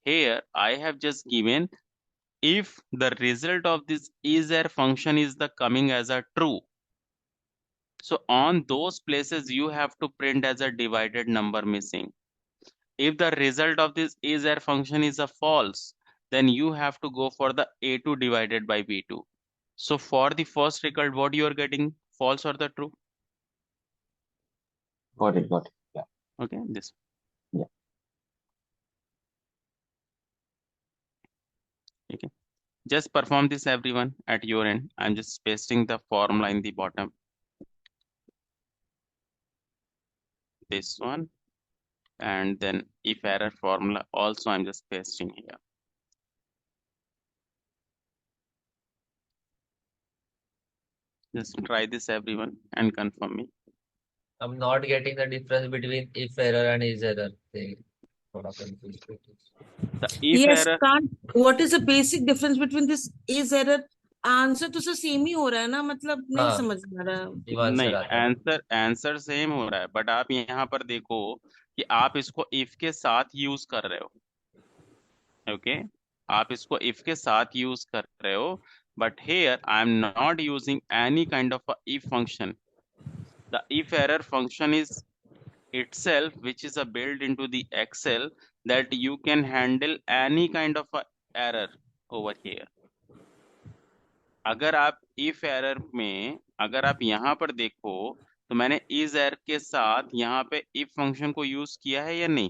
here I have just given if the result of this is error function is the coming as a true. So on those places you have to print as a divided number missing. If the result of this is error function is a false, then you have to go for the a2 divided by b2. So for the first result, what you are getting, false or the true? Got it. Yeah. Okay, this. Yeah. Okay. Just perform this everyone at your end. I'm just pasting the formula in the bottom. This one. And then if error formula also I'm just pasting here. Just try this everyone and confirm me. I'm not getting the difference between if error and is error. थोड़ा confused हो गया. The if Yes, error, can't. What is the basic difference between this is error? Answer तो sir same ही हो रहा है ना, मतलब नहीं हाँ. समझ में आ रहा. जीवान नहीं सर आता है. आंसर सेम हो रहा है, बट आप यहाँ पर देखो कि आप इसको if के साथ यूज कर रहे हो. ओके आप इसको if के साथ यूज कर रहे हो, but here I am not using any kind of a if function. The if error function is itself which is a built into the Excel that you can handle any kind of a error over here. अगर आप if error में अगर आप यहाँ पर देखो तो मैंने is error के साथ यहाँ पे if फंक्शन को यूज किया है या नहीं?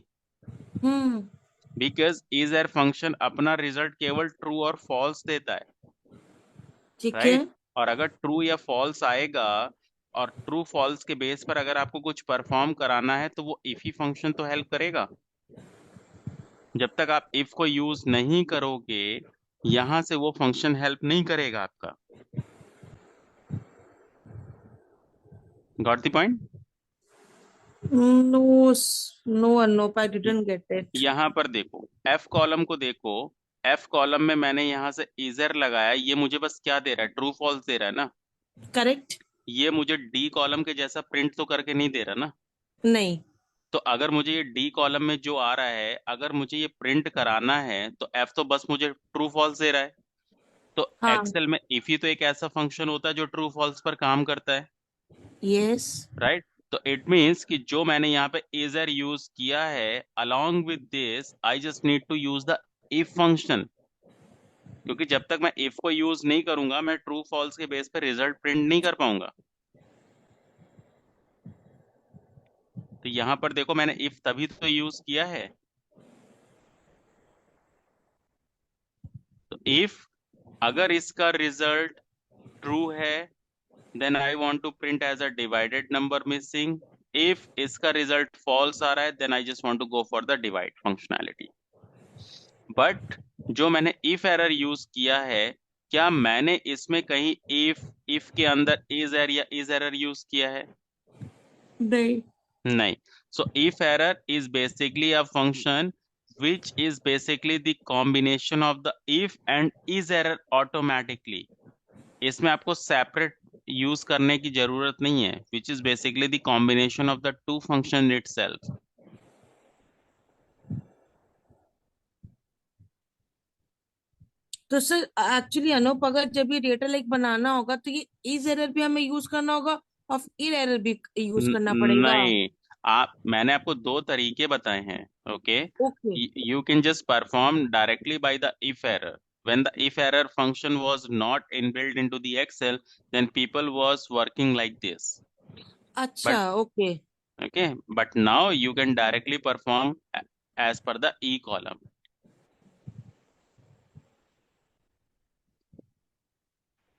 बिकॉज is error फंक्शन अपना रिजल्ट केवल ट्रू और फॉल्स देता है, ठीक है. राइट? और अगर ट्रू या फॉल्स आएगा और ट्रू फॉल्स के बेस पर अगर आपको कुछ परफॉर्म कराना है तो वो इफ ही फंक्शन तो हेल्प करेगा. जब तक आप इफ को यूज नहीं करोगे यहां से वो फंक्शन हेल्प नहीं करेगा आपका. Got the point? No, no, I didn't get it. यहाँ पर देखो एफ कॉलम को देखो. एफ कॉलम में मैंने यहाँ से इजर लगाया, ये मुझे बस क्या दे रहा है, ट्रू फॉल्स दे रहा है ना. करेक्ट. ये मुझे डी कॉलम के जैसा प्रिंट तो करके नहीं दे रहा ना. नहीं. तो अगर मुझे ये डी कॉलम में जो आ रहा है अगर मुझे ये प्रिंट कराना है तो एफ तो बस मुझे ट्रू फॉल्स दे रहा है. तो हाँ. एक्सेल में इफ ही तो एक ऐसा फंक्शन होता है जो ट्रू फॉल्स पर काम करता है, यस. राइट? तो इट मीन्स कि जो मैंने यहाँ पे इजर यूज किया है along with this I just need to use the if function, क्योंकि जब तक मैं इफ को यूज नहीं करूंगा मैं ट्रू फॉल्स के बेस पे रिजल्ट प्रिंट नहीं कर पाऊंगा. तो यहां पर देखो मैंने इफ तभी तो यूज किया है. तो इफ अगर इसका रिजल्ट ट्रू है then I want to print as a divided number missing. If इसका रिजल्ट फॉल्स आ रहा है then I just want to go for the divide functionality. But जो मैंने इफ एरर यूज किया है क्या मैंने इसमें कहीं इफ के अंदर इज एरर या इज एरर यूज किया है? नहीं. नहीं. So if error is basically a function which is basically the combination of the if and is error automatically. इसमें आपको separate यूज करने की जरूरत नहीं है, which is basically the combination of the two function itself. तो sir actually Anoop अगर जब ये डेटा लाइक बनाना होगा तो ये इज एरर भी हमें यूज करना होगा और इन एरर भी यूज करना पड़ेगा. नहीं, मैंने आपको दो तरीके बताए हैं. Okay okay. you can just perform directly by the if error. When the if error function was not inbuilt into the Excel, then people was working like this. अच्छा. Okay. Okay, but now you can directly perform as per the E column.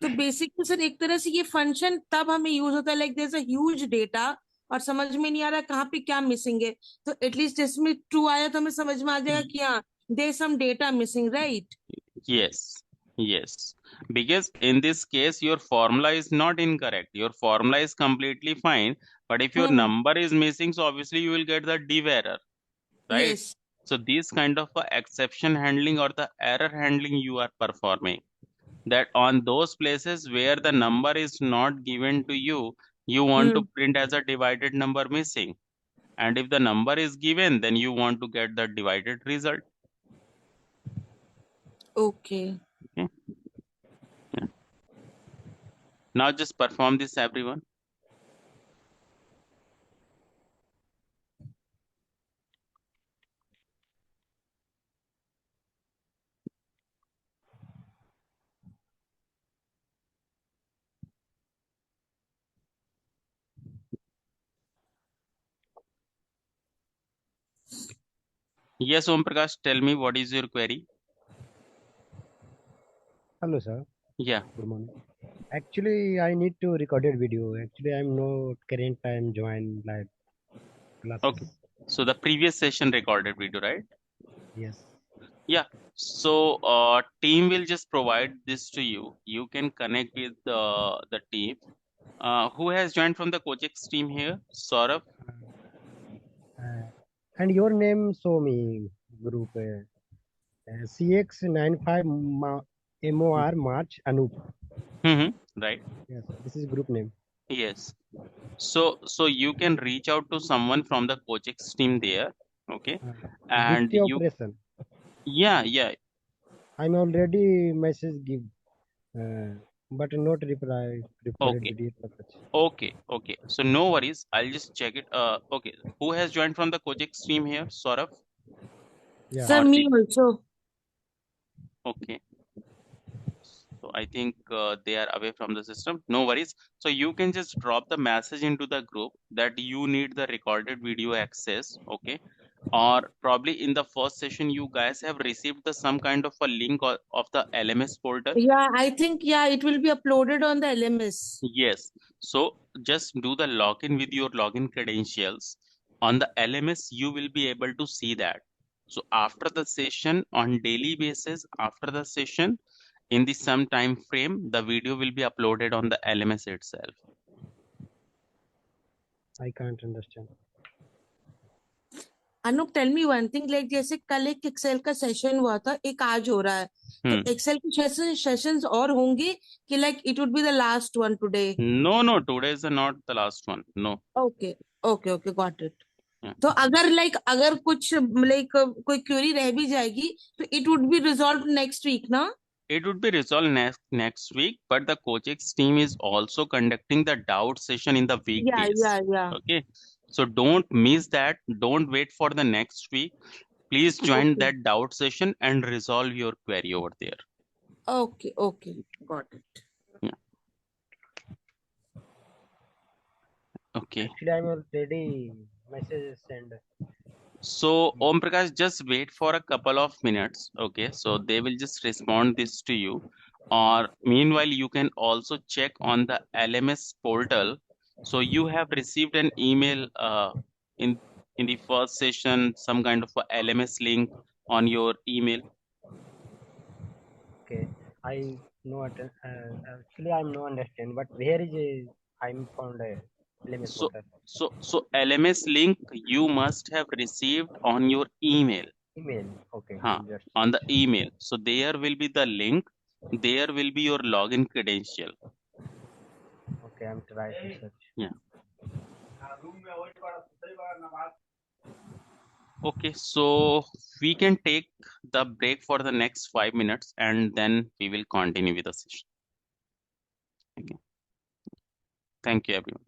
तो basically sir एक तरह से ये function तब हमें use होता है like there is a huge data और समझ में नहीं आ रहा कहाँ पे क्या मिसिंग है, तो एटलीस्ट इसमें ट्रू आया तो हमें समझ में आ जाएगा कि हाँ there is some data missing, right? Yes, yes. Because in this case, your formula is not incorrect. Your formula is completely fine. But if your number is missing, so obviously you will get the div error, right? Yes. So this kind of exception handling or the error handling you are performing. That on those places where the number is not given to you, you want to print as a divided number missing. And if the number is given, then you want to get the divided result. Okay. Okay. Yeah. Now just perform this, everyone. Yes, Om Prakash, tell me what is your query? Hello, sir. Yeah. Good morning. Actually, I need to recorded video. Actually, I'm not current time join live classes. Okay. So the previous session recorded video, right? Yes. Yeah. So team will just provide this to you. You can connect with the team. Who has joined from the Cojex team here? Saurabh? Uh, and your name show me group CX95 MOR March Anup. Right. Yes, this is group name. Yes. So you can reach out to someone from the Cojex team there. Okay. And Dikti you, operation. yeah. I'm already message give, but not reply. Recorded Okay. video. Purpose. Okay. So no worries. I'll just check it. Okay. Who has joined from the Cojex team here? Saurabh Yeah. Sir, or me Deep? also. Okay. So I think they are away from the system. No worries. So you can just drop the message into the group that you need the recorded video access. Okay. Or probably in the first session, you guys have received the some kind of a link of the LMS portal. Yeah, I think, yeah, it will be uploaded on the LMS. Yes. So just do the login with your login credentials. On the LMS, you will be able to see that. So after the session, on daily basis, after the session, in the some time frame, the video will be uploaded on the LMS itself. I can't understand. Anoop tell me one thing like जैसे कल एक Excel का session हुआ था एक आज हो रहा है तो Hmm. एक्सेल के सेशंस और होंगे कि like it would be the last one today No, today is not the last one. No. Okay okay okay got it Yeah. तो अगर लाइक अगर कुछ लाइक कोई क्वेरी रह भी जाएगी तो it would be resolve next week ना It would be resolved next week, but the Cochex team is also conducting the doubt session in the या weekdays. या Okay. So don't miss that. Don't wait for the next week. Please join okay that doubt session and resolve your query over there. Okay okay got it Yeah. Okay. Actually, I'm already message send. So Om Prakash, just wait for a couple of minutes. Okay. So they will just respond this to you. Or meanwhile, you can also check on the LMS portal. So you have received an email in in the first session, some kind of a LMS link on your email. Okay. I know. Actually, I'm no understand. But where is I'm found a LMS So portal so LMS link you must have received on your email. email. Okay. Huh, Just on the email. So there will be the link. There will be your login credential. okay. I'm trying to search. Yeah. Okay, so we can take the break for the next 5 minutes and then we will continue with the session. Okay. Thank you, everyone.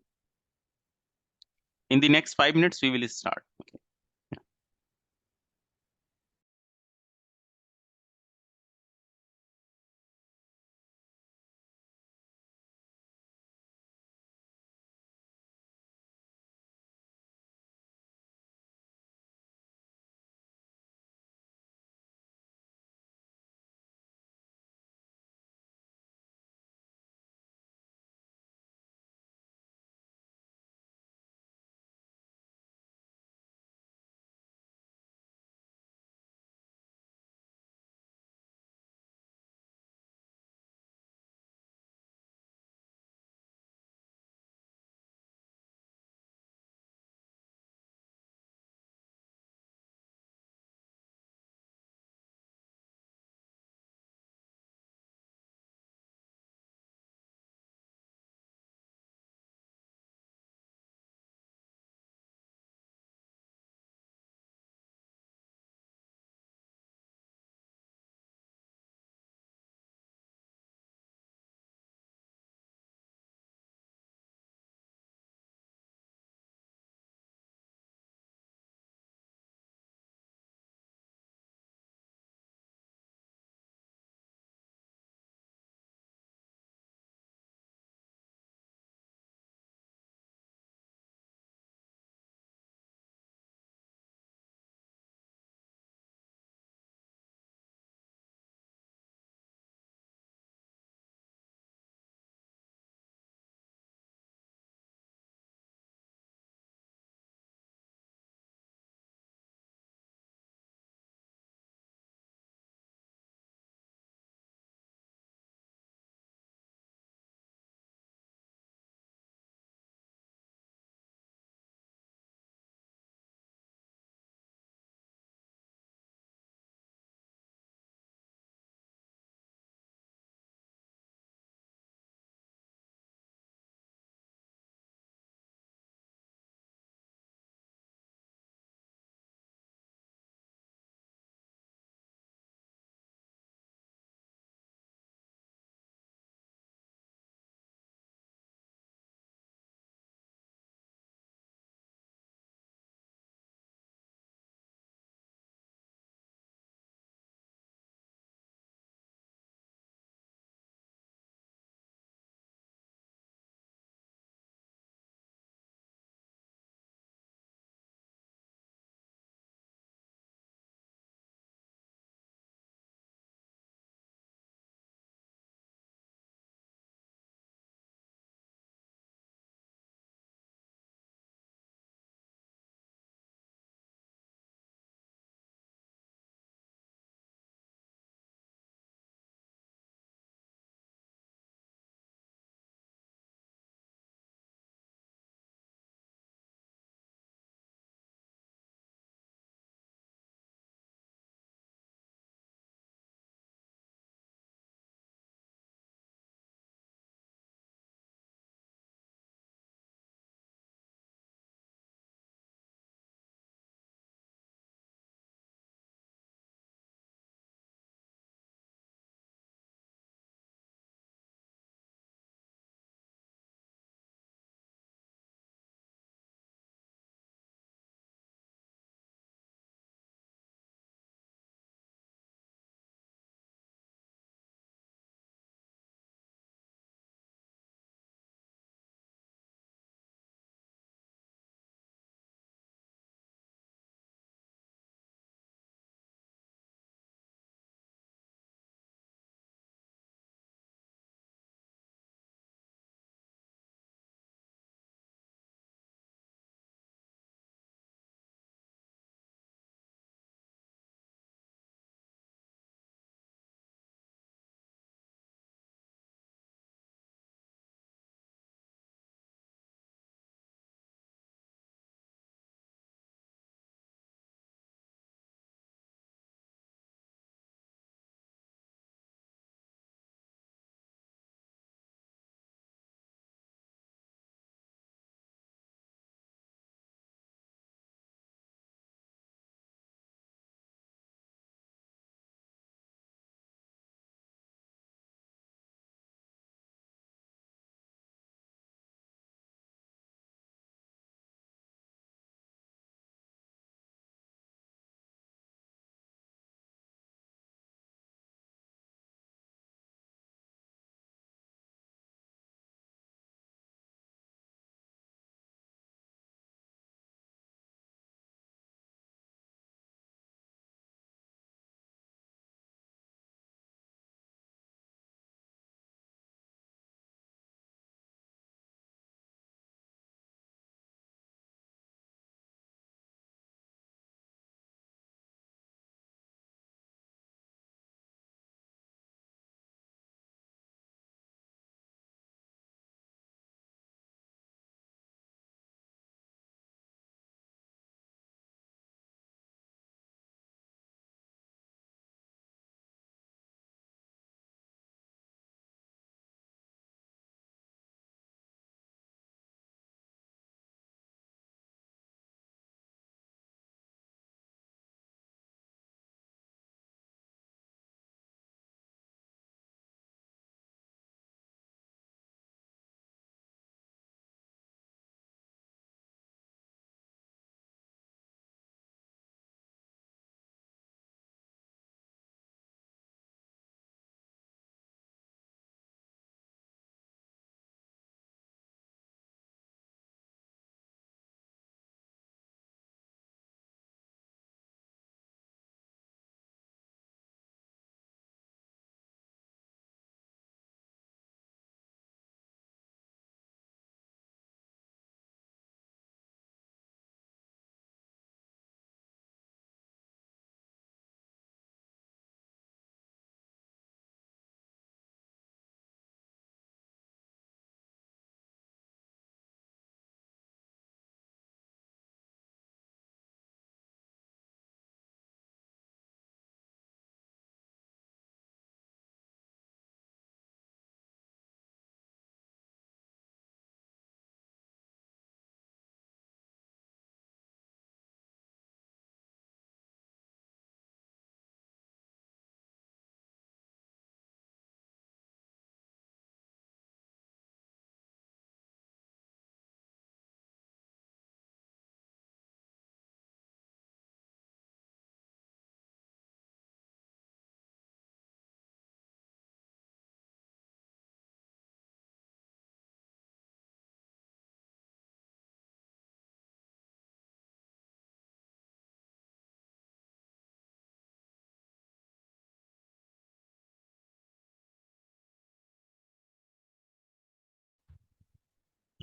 In the next 5 minutes, we will start. Okay.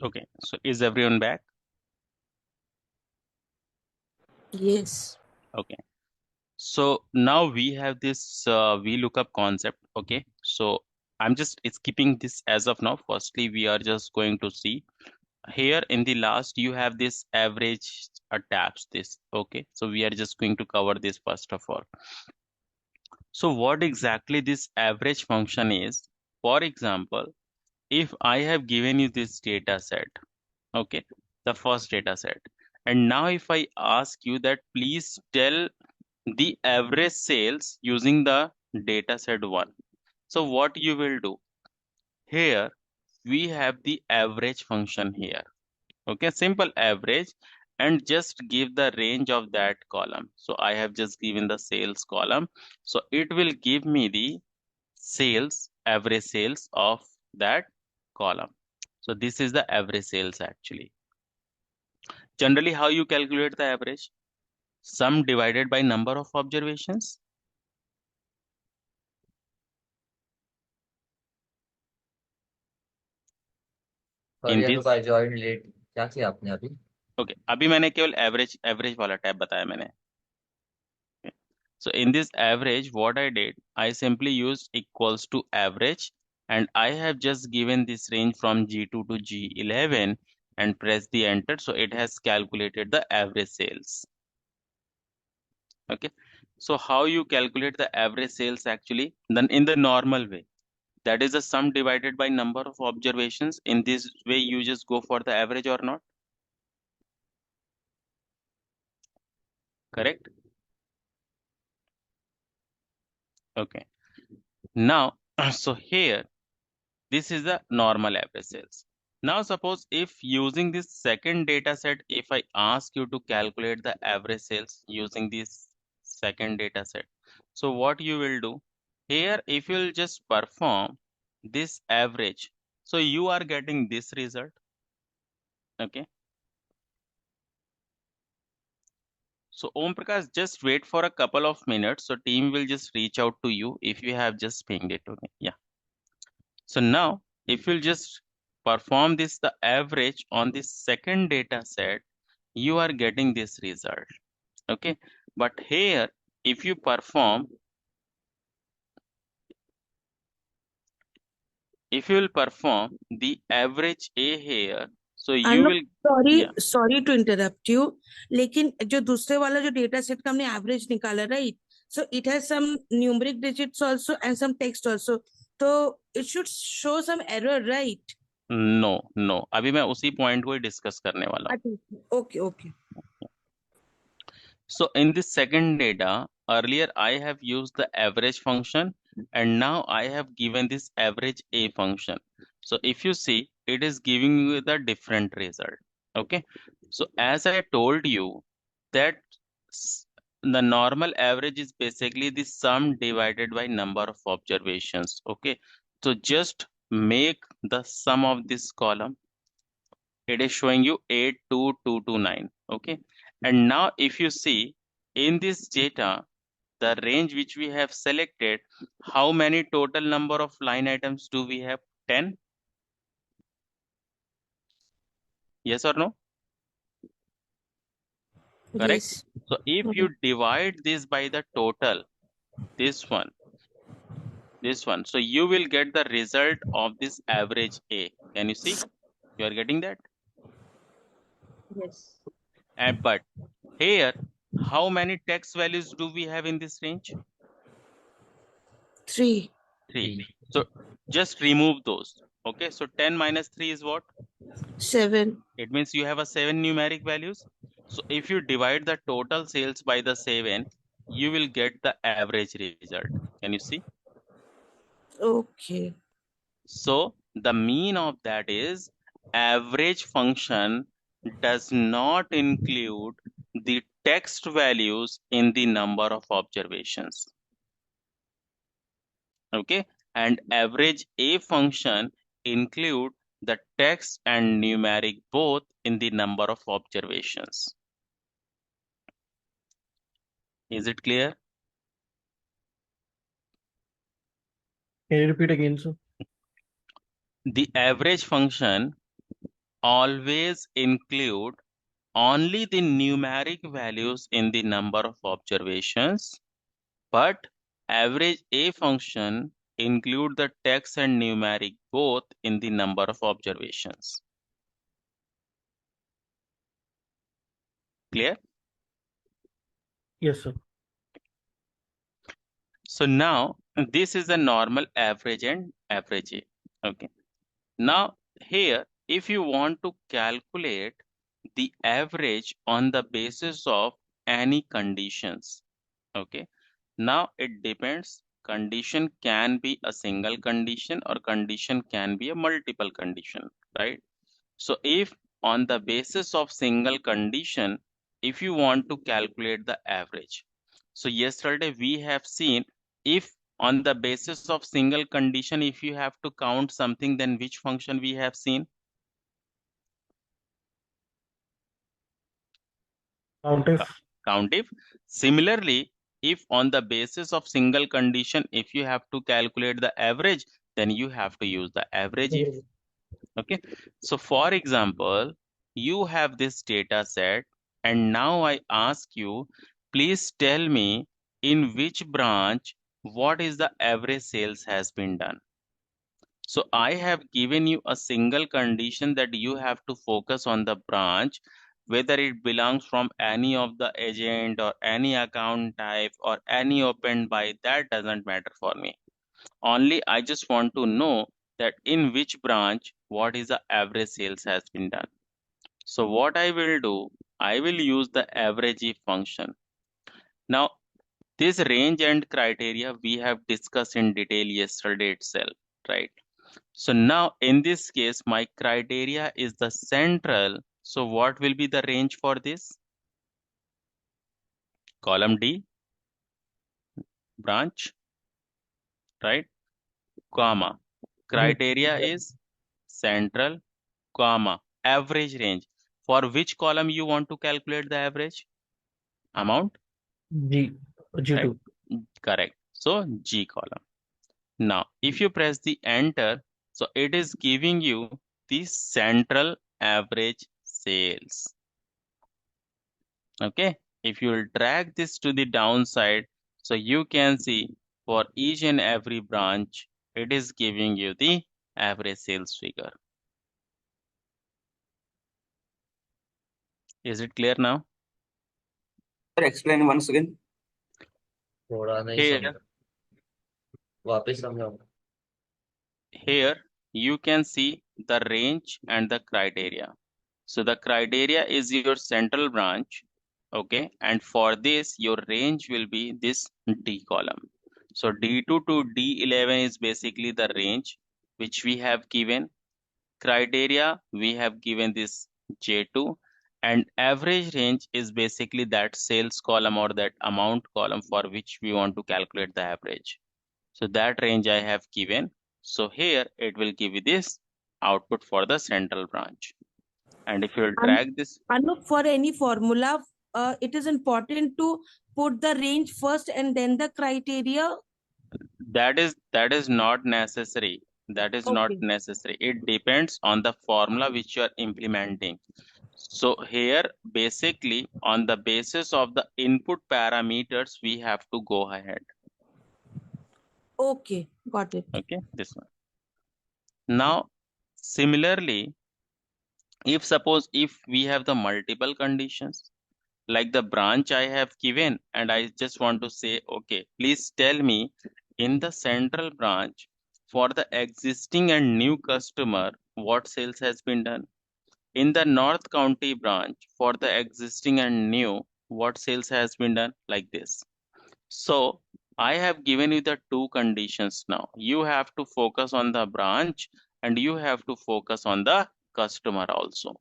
Okay, so is everyone back? Yes. Okay. So now we have this VLOOKUP concept. Okay, so I'm just skipping this as of now. Firstly, we are just going to see here in the last you have this average tabs this. Okay, so we are just going to cover this first of all. So what exactly this average function is? For example, if I have given you this data set, okay, the first data set, and now if I ask you that please tell the average sales using the data set 1. So what you will do? Here we have the average function here. Okay, simple average, and just give the range of that column. So I have just given the sales column. So it will give me the sales, average sales of that column. So this is the average sales actually. Generally, how you calculate the average? Sum divided by number of observations. In sorry Anoop this, I join late, क्या किया आपने अभी? okay, अभी मैंने केवल average वाला tab बताया मैंने. So in this average, what I did, I simply used equals to average, and I have just given this range from G2 to G11 and press the enter. So it has calculated the average sales. Okay. So how you calculate the average sales actually? Then in the normal way, that is the sum divided by number of observations. In this way, you just go for the average or not? Correct? Okay. Now, so here, this is the normal average sales. Now suppose if using this second data set, if I ask you to calculate the average sales using this second data set, so what you will do? Here, if you will just perform this average, so you are getting this result. Okay. So Om Prakash, just wait for a couple of minutes. So team will just reach out to you if you have just pinged it. Okay. Yeah. So now, if you'll just perform this, the average on this second data set, you are getting this result. Okay. But here, if you perform, if you will perform the average A here, so you Anu will, sorry yeah, sorry to interrupt you, लेकिन जो दूसरे वाला जो data set का हमने average निकाला, right, so it has some numeric digits also and some text also, तो it should show some error, right? no. अभी मैं उसी पॉइंट को ही डिस्कस करने वाला हूँ. Okay okay. So in this second data, earlier I have used the average function, and now I have given this average A function. So if you see, it is giving you the different result. Okay. So as I told you that the normal average is basically the sum divided by number of observations. Okay. So just make the sum of this column. It is showing you 82229. Okay. And now if you see in this data, the range which we have selected, how many total number of line items do we have? 10? Yes or no? Correct. Yes. So if you divide this by the total, this one, so you will get the result of this average A. Can you see? You are getting that? Yes. And but here, how many text values do we have in this range? 3. 3. So just remove those. Okay, so 10 minus 3 is what? 7. It means you have a 7 numeric values. So if you divide the total sales by the 7, you will get the average result. Can you see? Okay. So the mean of that is average function does not include the text values in the number of observations. Okay, and average A function include the text and numeric both in the number of observations. Is it clear? Can you repeat again, sir? The average function always include only the numeric values in the number of observations, but average A function include the text and numeric both in the number of observations. Clear? Yes, sir. So now this is a normal average and average A. Okay. Now here, if you want to calculate the average on the basis of any conditions, okay. Now it depends. Condition can be a single condition or condition can be a multiple condition, right? So if on the basis of single condition, if you want to calculate the average. So yesterday we have seen if on the basis of single condition, if you have to count something, then which function we have seen? Countif. Countif. Similarly, if on the basis of single condition, if you have to calculate the average, then you have to use the average if. Okay. So for example, you have this data set and now I ask you, please tell me in which branch, what is the average sales has been done. So I have given you a single condition that you have to focus on the branch, whether it belongs from any of the agent or any account type or any opened by, that doesn't matter for me. Only I just want to know that in which branch, what is the average sales has been done. So what I will do, I will use the average if function. Now, this range and criteria we have discussed in detail yesterday itself, right? So now in this case, my criteria is the central. So what will be the range for this? Column D, branch, right? Comma. Criteria is central, comma, average range. For which column you want to calculate the average amount? G2. Correct. So G column. Now, if you press the enter, so it is giving you the central average sales. Okay. If you will drag this to the downside, so you can see for each and every branch, it is giving you the average sales figure. Is it clear now? Sir, explain once again. थोड़ा नहीं Here, समझा वापस समझाओ here you can see the range and the criteria. So the criteria is your central branch, okay, and for this your range will be this D column. So D2 to D11 is basically the range which we have given. Criteria we have given this J2, and average range is basically that sales column or that amount column for which we want to calculate the average. So that range I have given. So here it will give you this output for the central branch. And if you will drag this, Anup, for any formula, it is important to put the range first and then the criteria. that is not necessary. That is not Okay. necessary. It depends on the formula which you are implementing. So here, basically, on the basis of the input parameters, we have to go ahead. Okay, got it. Okay, this one. Now, similarly, if suppose if we have the multiple conditions, like the branch I have given, and I just want to say, okay, please tell me in the central branch for the existing and new customer, what sales has been done. In the North County branch for the existing and new, what sales has been done, like this. So I have given you the two conditions now. You have to focus on the branch and you have to focus on the customer also.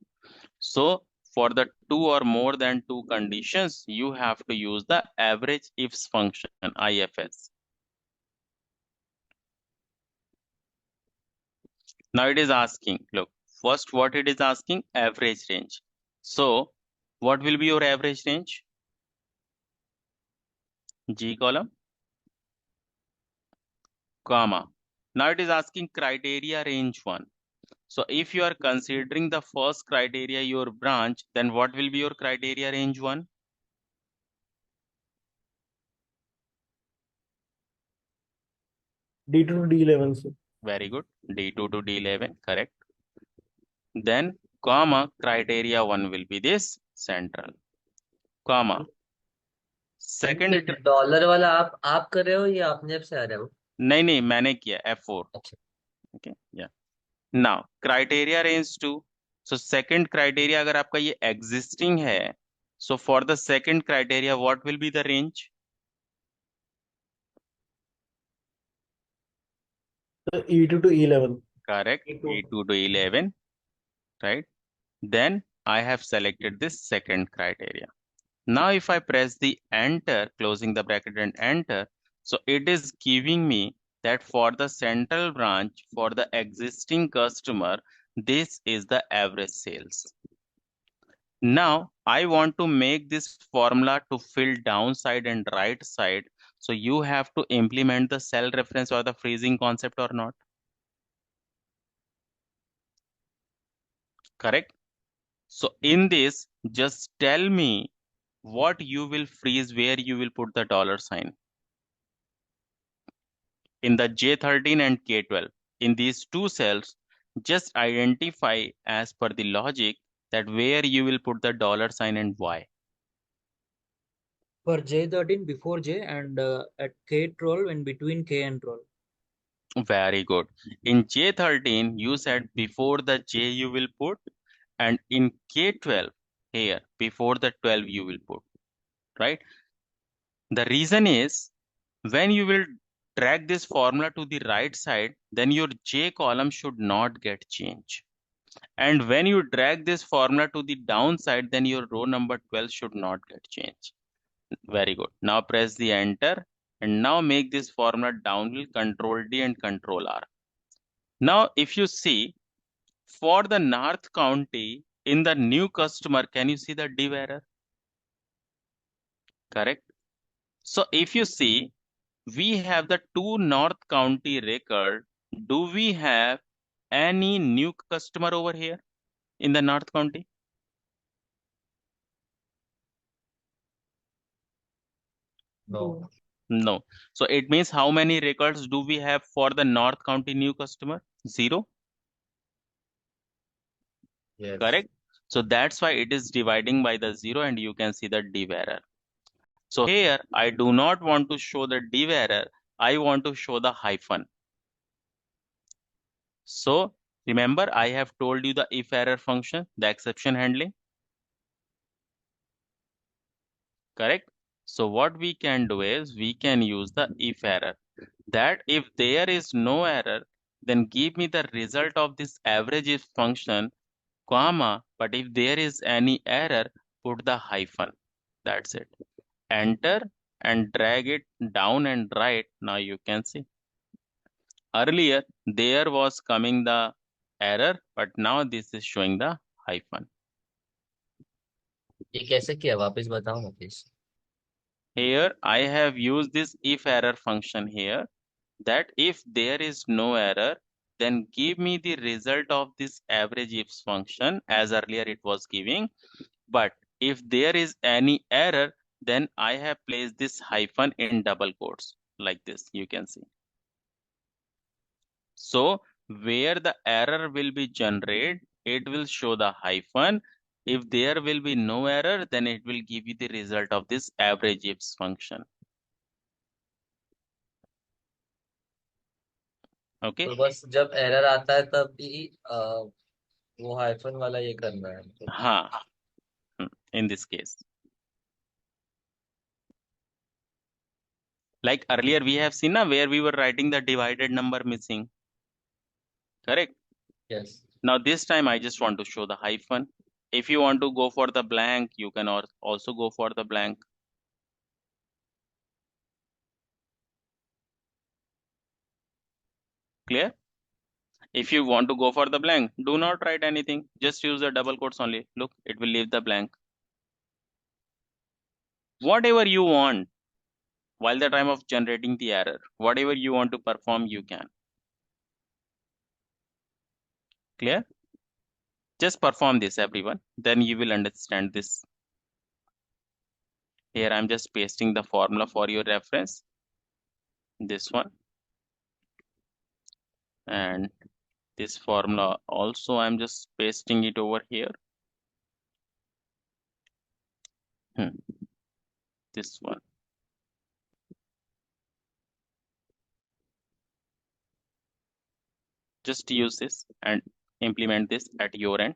So for the two or more than two conditions, you have to use the average ifs function, IFS. Now it is asking, look, first what it is asking, average range. So what will be your average range? G column, comma. Now it is asking criteria range 1. So if you are considering the first criteria your branch, then what will be your criteria range 1? D2 to D11, sir. Very good. D2 to D11, correct. Then comma criteria 1 will be this central, comma second dollar वाला आप कर रहे हो या अपने आप से आ रहे हो? नहीं मैंने किया F4. अच्छा, ओके या now criteria range 2. So second criteria अगर आपका ये एग्जिस्टिंग है, so for the second criteria what will be the range? Sir, E2 to E11. Correct. E2 to 11, right? Then I have selected this second criteria. Now if I press the enter, closing the bracket and enter, so it is giving me that for the central branch, for the existing customer, this is the average sales. Now I want to make this formula to fill downside and right side. So you have to implement the cell reference or the freezing concept or not. Correct? So in this, just tell me what you will freeze, where you will put the dollar sign. In the J13 and K12, in these two cells, just identify as per the logic that where you will put the dollar sign and why. For J13 before J and at K12 and between K and 12. Very good. In J13, you said before the J you will put, and in K12, here, before the 12 you will put, right? The reason is, when you will drag this formula to the right side, then your J column should not get changed. And when you drag this formula to the downside, then your row number 12 should not get changed. Very good. Now press the enter and now make this formula downhill, Control D and Control R. Now if you see, for the North County, in the new customer, can you see the div error? Correct. So if you see, we have the two North County record. Do we have any new customer over here in the North County? no. No. So it means how many records do we have for the North County new customer? 0. Yes. Correct. So that's why it is dividing by the 0 and you can see the div error. So here I do not want to show the div error. I want to show the hyphen. So remember, I have told you the if error function, the exception handling. Correct. So what we can do is we can use the if error, that if there is no error, then give me the result of this average if function, comma, but if there is any error, put the hyphen. That's it. Enter and drag it down and right. Now you can see. Earlier there was coming the error, but now this is showing the hyphen. ये कैसे किया वापस बताओ ना please. Here I have used this if error function here, that if there is no error, then give me the result of this average if function as earlier it was giving. But if there is any error, then I have placed this hyphen in double quotes like this, you can see. So where the error will be generated, it will show the hyphen. If there will be no error, then it will give you the result of this average ifs function. Okay. तो बस जब error आता है तब भी वो hyphen वाला ये करना है. हाँ. In this case, like earlier we have seen where we were writing the divided number missing. Correct. Yes. Now this time I just want to show the hyphen. If you want to go for the blank, you can also go for the blank. Clear? If you want to go for the blank, do not write anything. Just use the double quotes only. Look, it will leave the blank. Whatever you want while the time of generating the error, whatever you want to perform, you can. Clear? Just perform this, everyone. Then you will understand this. Here I'm just pasting the formula for your reference. This one. And this formula also I'm just pasting it over here. This one. Just use this and implement this at your end.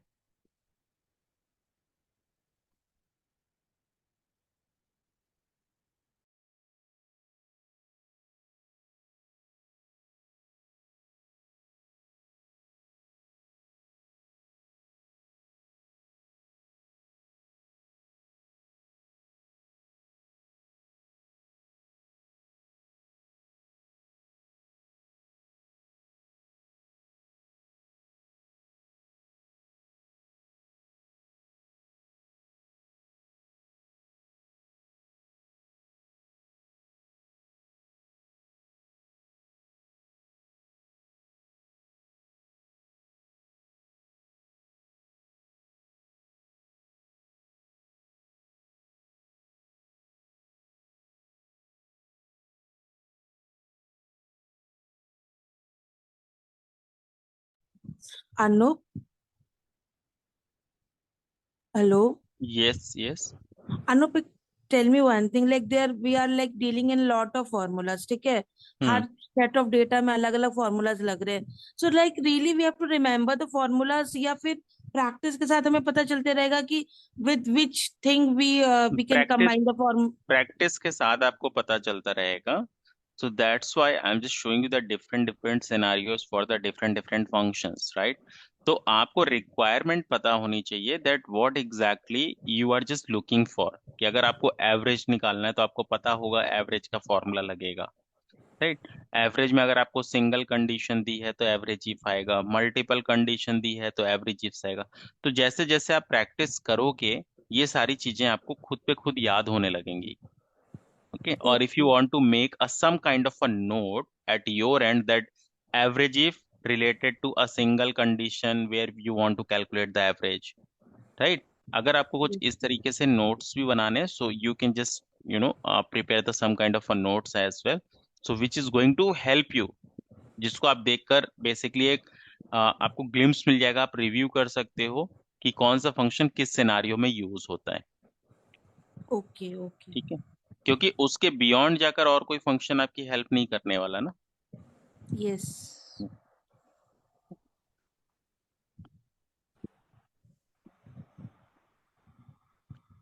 Anup, hello. Yes, yes. Anup, tell me one thing. Like there, we are like dealing in lot of formulas. ठीक है? Hmm. Her set of data में अलग अलग formulas लग रहे हैं. So like really we have to remember the formulas या फिर practice के साथ हमें पता चलते रहेगा कि with which thing we can Practice combine the form. Practice के साथ आपको पता चलता रहेगा. So that's why I'm just showing you the different scenarios for the different functions, right? तो आपको रिक्वायरमेंट पता होनी चाहिए that what exactly you are just looking for. कि अगर आपको एवरेज निकालना है तो आपको पता होगा एवरेज का फॉर्मूला लगेगा, राइट? एवरेज में अगर आपको सिंगल कंडीशन दी है तो एवरेज इफ आएगा, मल्टीपल कंडीशन दी है तो एवरेज इफ आएगा. तो जैसे जैसे आप प्रैक्टिस करोगे ये सारी चीजें आपको खुद पे खुद याद होने लगेंगी. Okay, or if you Okay. want to make some kind of a note at your end that average if related to a single condition where you want to calculate the average, right? अगर आपको कुछ इस तरीके से notes भी बनाने हैं, so you can just prepare the some kind of a notes as well, so which is going to help you, जिसको आप देखकर बेसिकली एक आपको ग्लिम्स मिल जाएगा, आप रिव्यू कर सकते हो कि कौन सा फंक्शन किस सिनारियो में यूज होता है. Okay. Okay. ठीक है, क्योंकि उसके बियॉन्ड जाकर और कोई फंक्शन आपकी हेल्प नहीं करने वाला ना. Yes.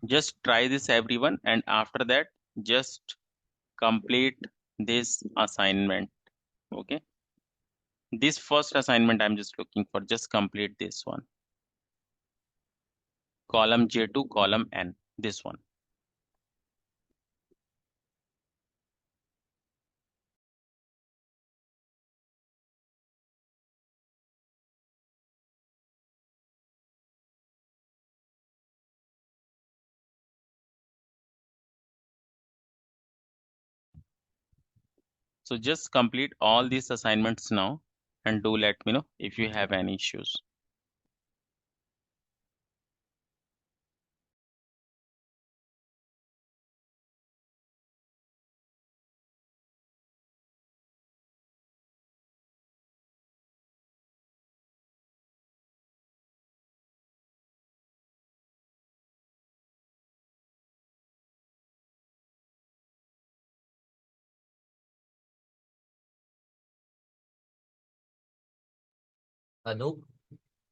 Just try this everyone, and after that just complete this assignment. Okay, this first assignment I'm just looking for, just complete this one, column J to column N, this one. So just complete all these assignments now and do let me know if you have any issues. Anoop,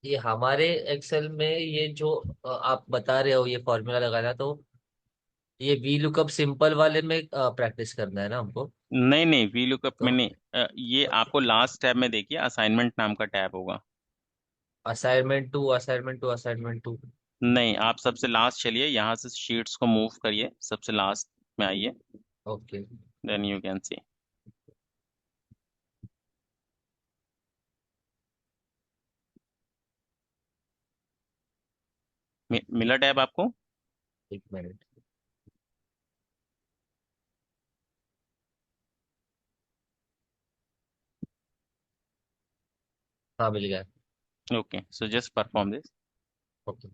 ये हमारे Excel में ये जो आप बता रहे हो ये फॉर्मूला लगाना, तो ये वी लुकअप सिंपल वाले में प्रैक्टिस करना है ना हमको? नहीं नहीं, वी लुकअप में तो नहीं. ये आपको लास्ट टैब में देखिए, असाइनमेंट नाम का टैब होगा. Assignment two, assignment two, assignment two. नहीं, आप सबसे लास्ट चलिए, यहाँ से शीट्स को मूव करिए, सबसे लास्ट में आइए, okay. Then you can see. मिला टैब आपको? एक मिनट. हाँ, मिल गया. Okay, so just perform this. Okay.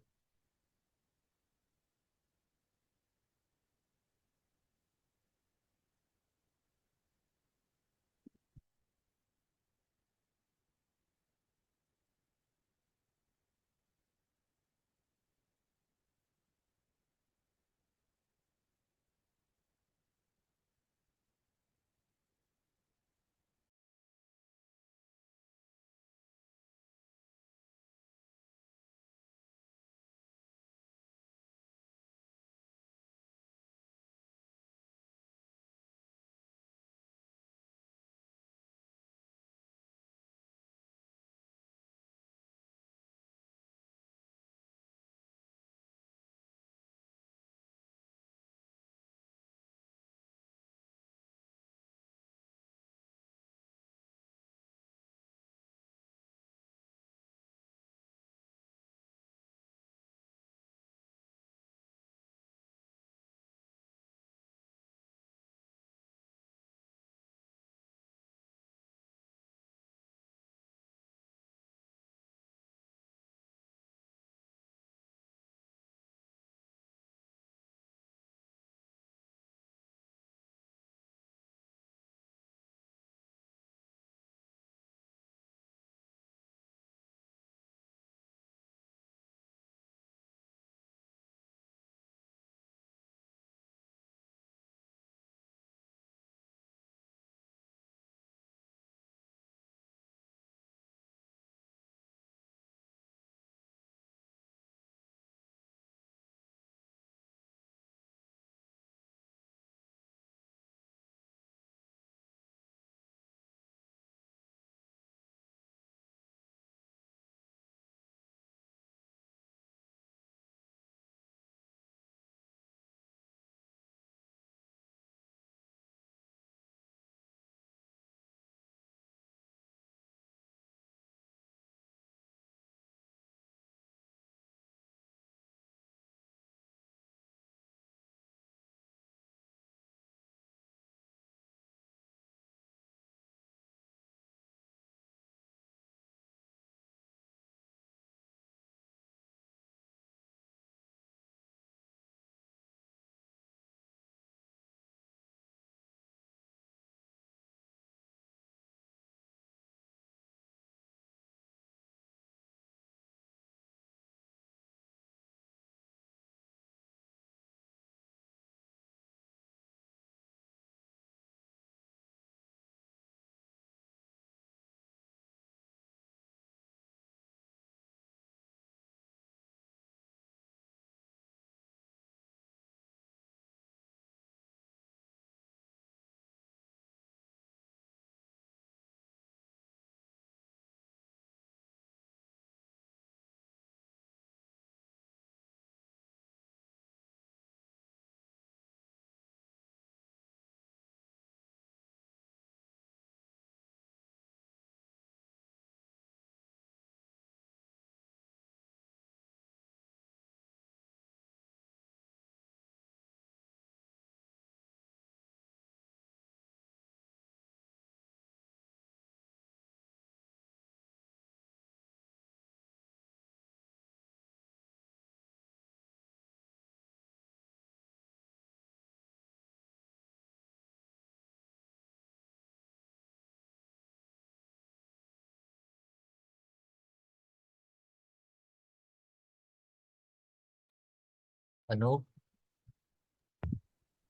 Anoop,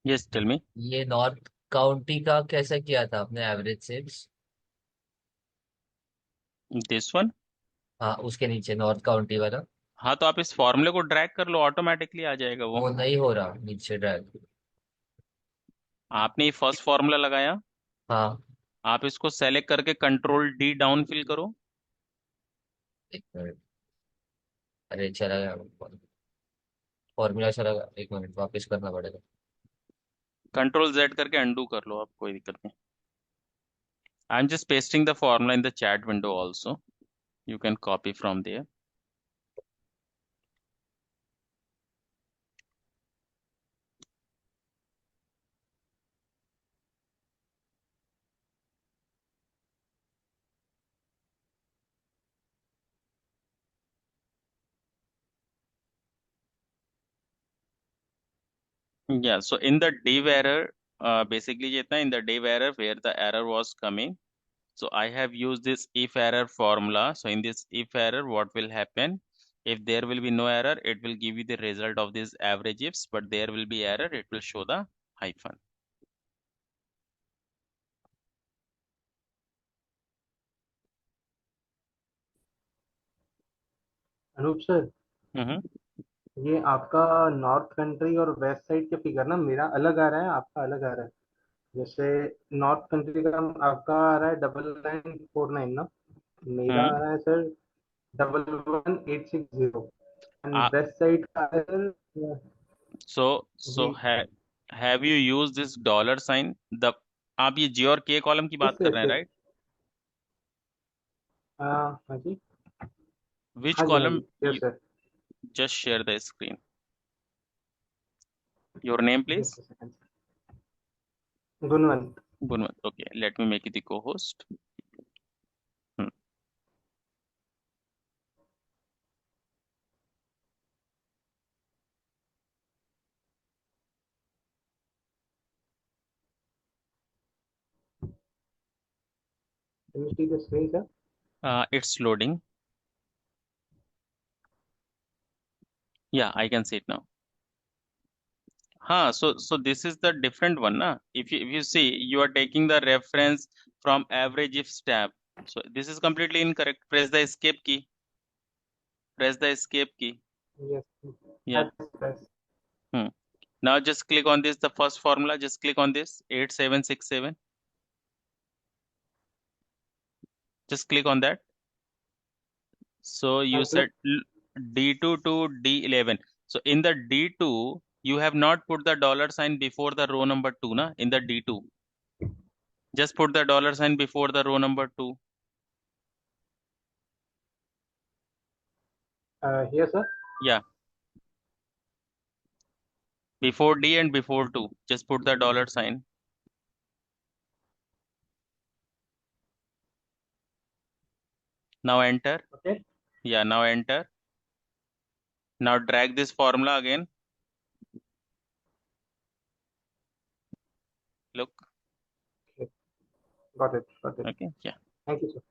Yes, tell me. ये नॉर्थ काउंटी का कैसा किया था आपने एवरेज सेल्स? This one. हाँ, उसके नीचे नॉर्थ काउंटी वाला। हाँ, तो आप इस फॉर्मूले को ड्रैग कर लो, ऑटोमेटिकली आ जाएगा वो। वो नहीं हो रहा नीचे ड्रैग। आपने ये फर्स्ट फॉर्मूला लगाया, हाँ। आप इसको सेलेक्ट करके कंट्रोल डी डाउन फिल करो। एक मिनट। अरे चला गया फॉर्मूला, चला गया। एक मिनट, वापस करना पड़ेगा। कंट्रोल जेड करके अंडू कर लो, आप कोई दिक्कत नहीं। I am just pasting the formula in the chat window also, you can copy from there. Yeah, so in the div error, basically ये था in the div error where the error was coming. So I have used this if error formula. So in this if error, what will happen? If there will be no error, it will give you the result of these average ifs, but there will be error, it will show the hyphen. Anoop sir, Mm-hmm. ये आपका north country और west side के figure ना मेरा अलग आ रहा है, आपका अलग आ रहा है। जैसे नॉर्थ कंट्री का आपका आ रहा है 9949 ना, मेरा Hmm. आ रहा है sir 11860, and Uh, west side का आ रहा है सर so जी। have you used this dollar sign? The आप ये G और K कॉलम की यस बात कर सर, रहे हैं, right? हाँ जी, Which हाँ जी, हाँ column? जी, yes You sir. just share the screen. Your name, please. Just second, Gunwant. Gunwant. Okay, let me make it the co-host. Hmm. Can you see the screen sir? It's loading. Yeah, I can see it now. So this is the different one, na? If you see, you are taking the reference from average if tab. So this is completely incorrect. Press the escape key. Press the escape key. Yes, Yeah. Yes, Hmm. Now just click on this, the first formula. Just click on this 8767. Just click on that. So you said D2 to D11. So in the D2, you have not put the dollar sign before the row number 2, na? In the D2. Just put the dollar sign before the row number 2. Here sir. Yeah, before D and before 2. Just put the dollar sign. Now enter. Okay, Yeah, now enter. Now drag this formula again. Look. Got it, got it. Okay. Yeah. Thank you sir.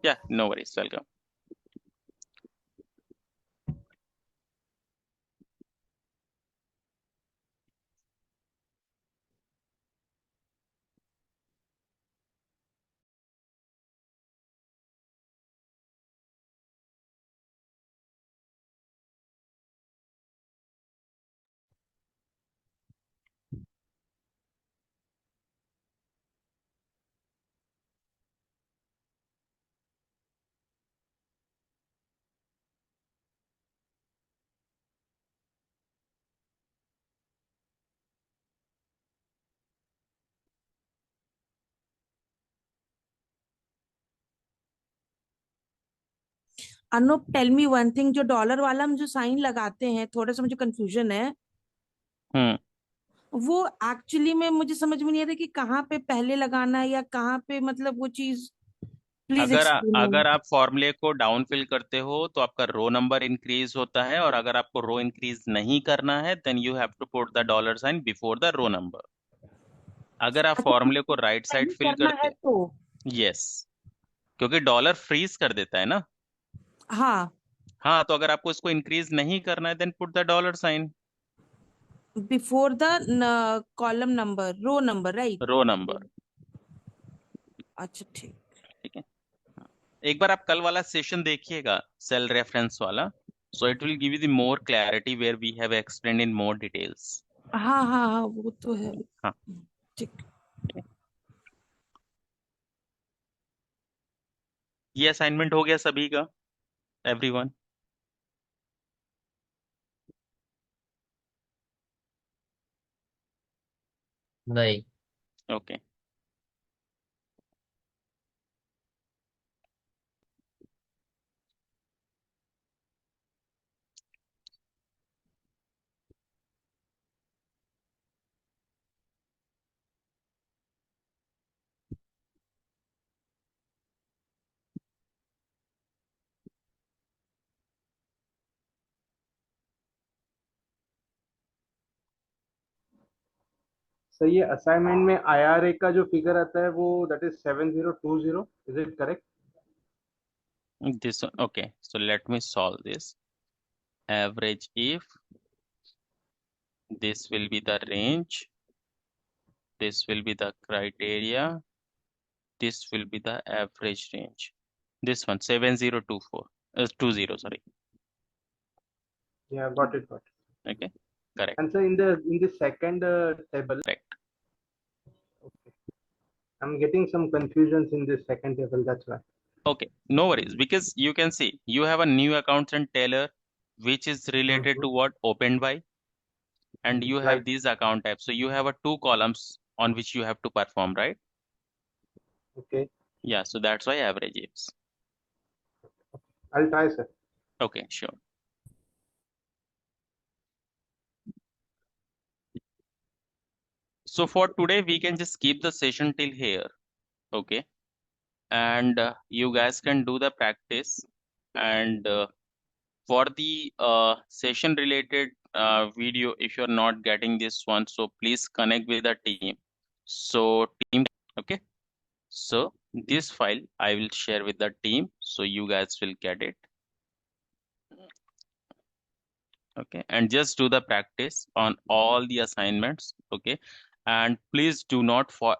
Yeah, no worries. Welcome. Anup tell me one thing, जो dollar वाला हम जो sign लगाते हैं, थोड़ा सा मुझे confusion है। Hmm. वो एक्चुअली में मुझे समझ में नहीं आ रहा कि कहाँ पे पहले लगाना है या कहाँ पे, मतलब वो चीज प्लीज एक्सप्लेन। अगर आप फॉर्मूले को डाउन फिल करते हो तो आपका रो नंबर इंक्रीज होता है, और अगर आपको रो इंक्रीज नहीं करना है then you have to put the dollar sign before the row number. अगर आप अच्छा, फॉर्मूले को राइट साइड नहीं फिल करना है करते, तो? यस, क्योंकि डॉलर फ्रीज कर देता है ना। हाँ, हाँ, तो अगर आपको इसको इंक्रीज नहीं करना है then put the dollar sign before the column number, row number, right? Row number. अच्छा, ठीक। ठीक है, एक बार आप कल वाला सेशन देखिएगा, सेल रेफरेंस वाला। So it will give you the more clarity where we have explained in more details. हाँ हाँ हाँ, वो तो है। हाँ, ठीक। ये असाइनमेंट हो गया सभी का, एवरीवन? नहीं। ओके। सर ये असाइनमेंट में IRA का जो फिगर आता है वो that is 7020, is it correct? This one, okay. So let me solve this. Average if this will be the range, this will be the criteria, this will be the average range. This one 7024 20, sorry. Yeah, got it. Okay, correct. And so in the second table, Correct. okay, I'm getting some confusions in this second table, that's why. Okay, no worries, because you can see you have a new accounts and teller which is related to what opened by, and you have Right. these account types. So you have a two columns on which you have to perform, right? Okay, Yeah, so that's why average is. I'll try, sir. Okay, sure. So for today, we can just keep the session till here. Okay. And you guys can do the practice. And for the session related video, if you're not getting this one, so please connect with the team. So team, okay. So this file I will share with the team, so you guys will get it. Okay, and just do the practice on all the assignments. Okay, and please do not for